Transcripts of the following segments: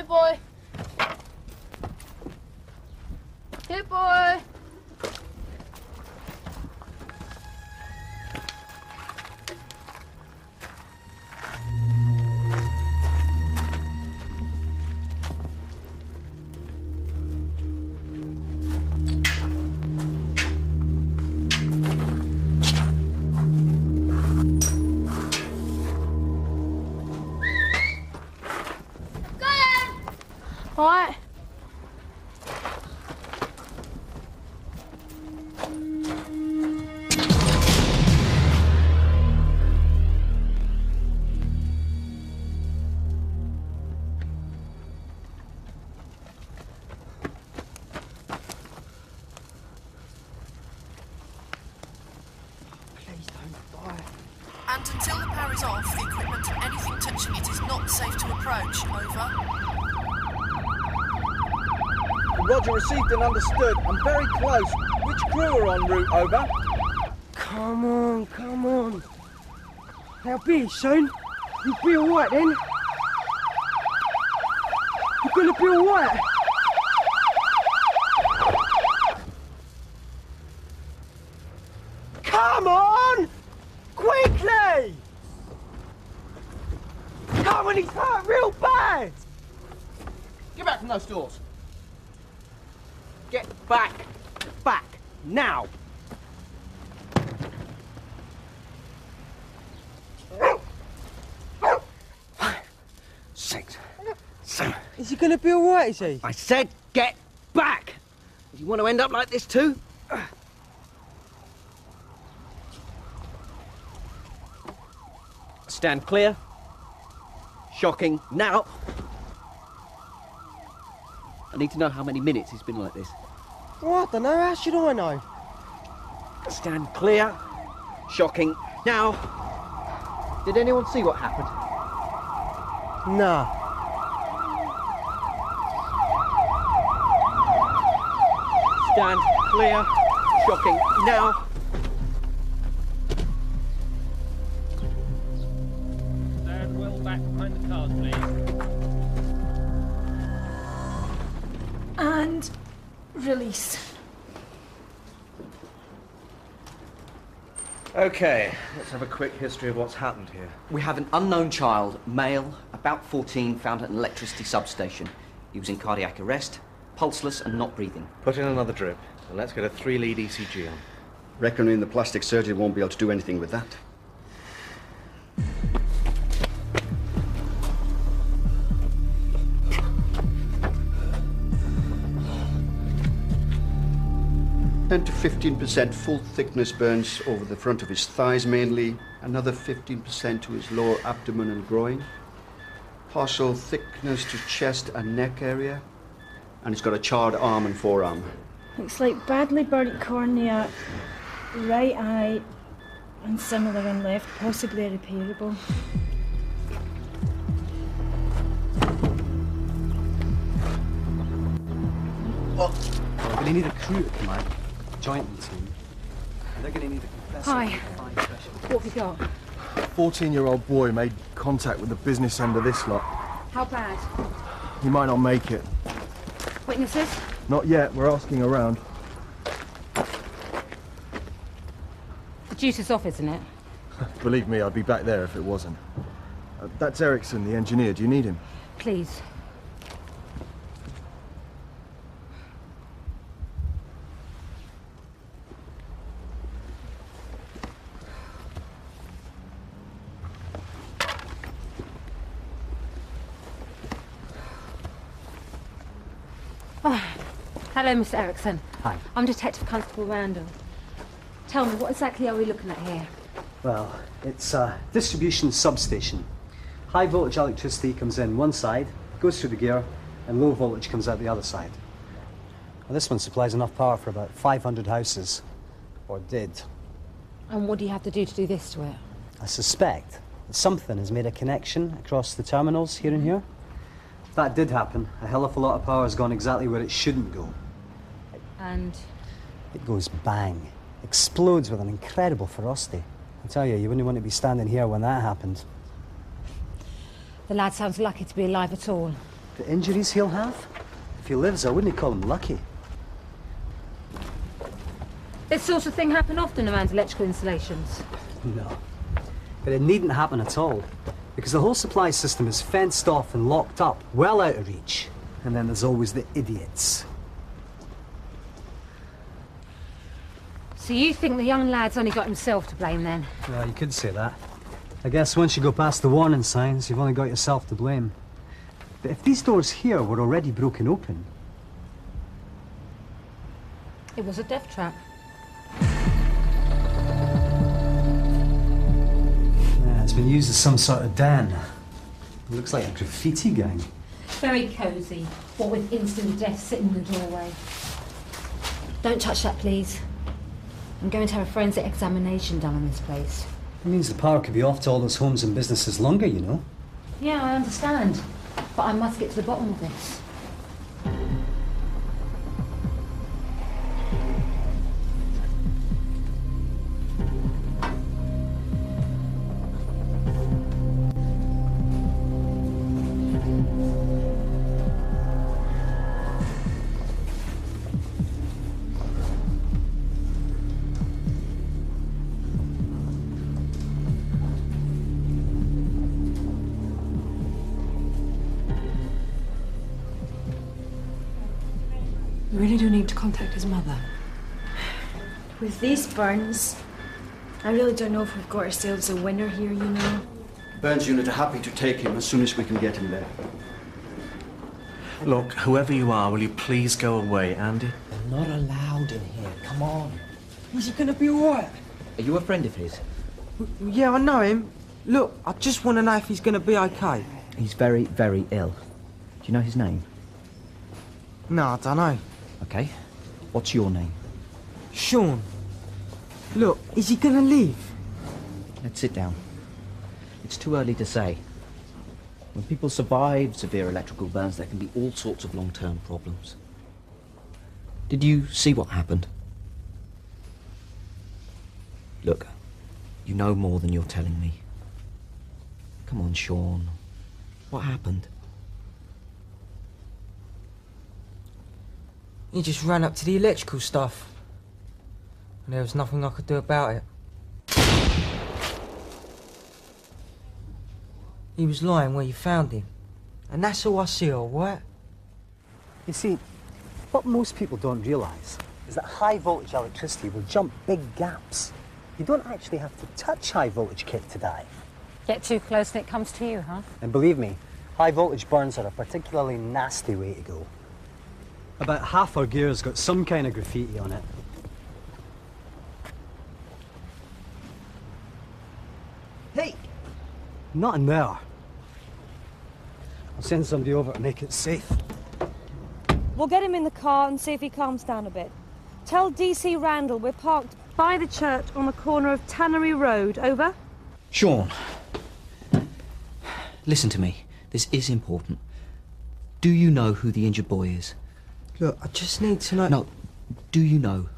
Here, boy. Here, boy. All right. Please don't fire. And until the power is off, the equipment and anything touching it is not safe to approach. Over. Roger, received and understood. I'm very close. Which crew are en route? Over. Come on, come on. They'll be soon. You'll be alright then. You're gonna be alright. Come on! Quickly! Come on, he's hurt real bad! Get back from those doors. Get back! Back! Now! Six. Seven. Is he gonna be alright, is he? I said get back! Do you want to end up like this too? Stand clear. Shocking. Now! I need to know how many minutes it's been like this. Well, I don't know. How should I know? Stand clear. Shocking. Now. Did anyone see what happened? No. Stand clear. Shocking. Now. Stand well back behind the cars, please. And release. Okay, let's have a quick history of what's happened here. We have an unknown child, male, about 14, found at an electricity substation. He was in cardiac arrest, pulseless and not breathing. Put in another drip, and let's get a 3-lead ECG on. Reckoning the plastic surgery won't be able to do anything with that. Ten to 15% full thickness burns over the front of his thighs mainly, another 15% to his lower abdomen and groin, partial thickness to chest and neck area, and he's got a charred arm and forearm. Looks like badly burnt cornea, right eye, and similar on left, possibly irreparable. Well, we're going to need a crew to come out. Jointly team. They're going to need a compressor. Hi. What have you got? A 14-year-old boy made contact with the business end of this lot. How bad? He might not make it. Witnesses? Not yet. We're asking around. The juice is off, isn't it? Believe me, I'd be back there if it wasn't. That's Ericsson, the engineer. Do you need him? Please. Oh, hello, Mr. Ericsson. Hi. I'm Detective Constable Randall. Tell me, what exactly are we looking at here? Well, it's a distribution substation. High voltage electricity comes in one side, goes through the gear, and low voltage comes out the other side. Well, this one supplies enough power for about 500 houses, or did. And what do you have to do this to it? I suspect that something has made a connection across the terminals here and here. If that did happen, a hell of a lot of power has gone exactly where it shouldn't go. And? It goes bang. Explodes with an incredible ferocity. I tell you, you wouldn't want to be standing here when that happened. The lad sounds lucky to be alive at all. The injuries he'll have? If he lives, I wouldn't call him lucky. This sort of thing happen often around electrical installations. No. But it needn't happen at all, because the whole supply system is fenced off and locked up, well out of reach. And then there's always the idiots. So you think the young lad's only got himself to blame then? Well, you could say that. I guess once you go past the warning signs, you've only got yourself to blame. But if these doors here were already broken open... It was a death trap. Yeah, it's been used as some sort of den. It looks like a graffiti gang. Very cosy, what with instant death sitting in the doorway. Don't touch that, please. I'm going to have a forensic examination done on this place. It means the power could be off to all those homes and businesses longer, you know. Yeah, I understand. But I must get to the bottom of this. We really do need to contact his mother. With these burns, I really don't know if we've got ourselves a winner here, you know. Burns unit are happy to take him as soon as we can get him there. Look, whoever you are, will you please go away, Andy? They're not allowed in here. Come on. Is he gonna be alright? Are you a friend of his? Yeah, I know him. Look, I just want to know if he's gonna be okay. He's very, very ill. Do you know his name? No, I don't know. Okay. What's your name? Sean. Look, is he gonna live? Let's sit down. It's too early to say. When people survive severe electrical burns, there can be all sorts of long-term problems. Did you see what happened? Look, you know more than you're telling me. Come on, Sean. What happened? He just ran up to the electrical stuff. And there was nothing I could do about it. He was lying where you found him. And that's all I see, all right? You see, what most people don't realise is that high voltage electricity will jump big gaps. You don't actually have to touch high voltage kit to die. Get too close and it comes to you, huh? And believe me, high voltage burns are a particularly nasty way to go. About half our gear's got some kind of graffiti on it. Hey! Not in there. I'll send somebody over to make it safe. We'll get him in the car and see if he calms down a bit. Tell DC Randall we're parked by the church on the corner of Tannery Road. Over? Sean, listen to me. This is important. Do you know who the injured boy is? Look, I just need to know... No, do you know?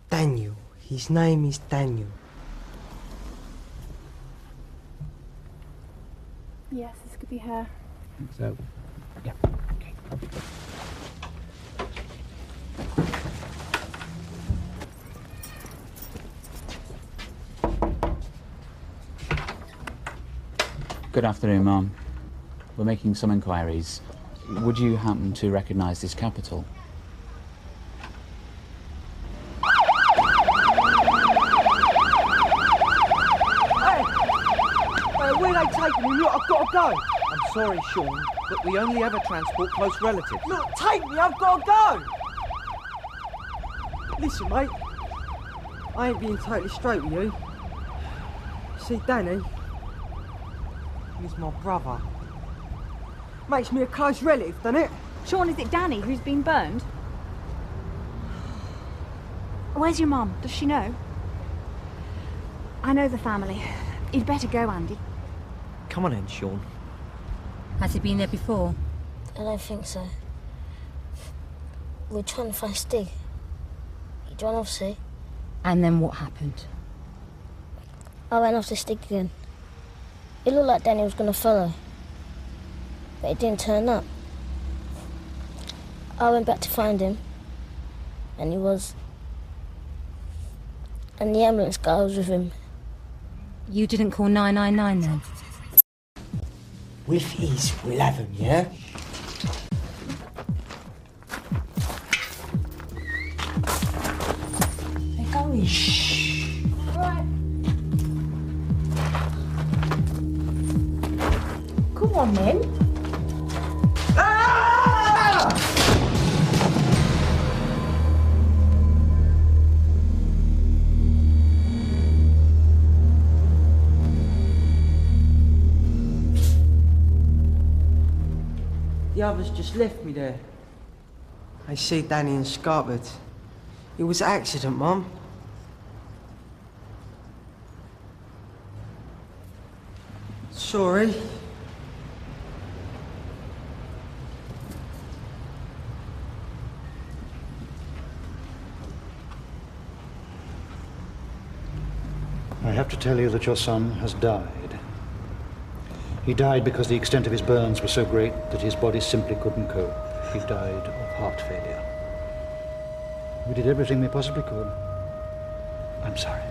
Daniel. His name is Daniel. Yes, this could be her. So, yeah. Good afternoon, Ma'am. We're making some inquiries. Would you happen to recognise this capital? Hey! Where they taking me? Look, I've got to go. I'm sorry, Sean, but we only ever transport close relatives. Look, take me, I've got to go. Listen, mate. I ain't being totally straight with you. See, Danny, he's my brother. Makes me a close relative, doesn't it? Sean, is it Danny who's been burned? Where's your mum? Does she know? I know the family. You'd better go, Andy. Come on in, Sean. Has he been there before? I don't think so. We're trying to find Stig. You ran off, see? And then what happened? I ran off to Stig again. It looked like Danny was going to follow. but he didn't turn up. I went back to find him, and he was... And the ambulance guy was with him. You didn't call 999 then? With ease, we'll have him, yeah? They're going. Shh. Right. Come on, then. The others just left me there. I see Danny and Scarpet. It was an accident, Mum. Sorry. I have to tell you that your son has died. He died because the extent of his burns was so great that his body simply couldn't cope. He died of heart failure. We did everything we possibly could. I'm sorry.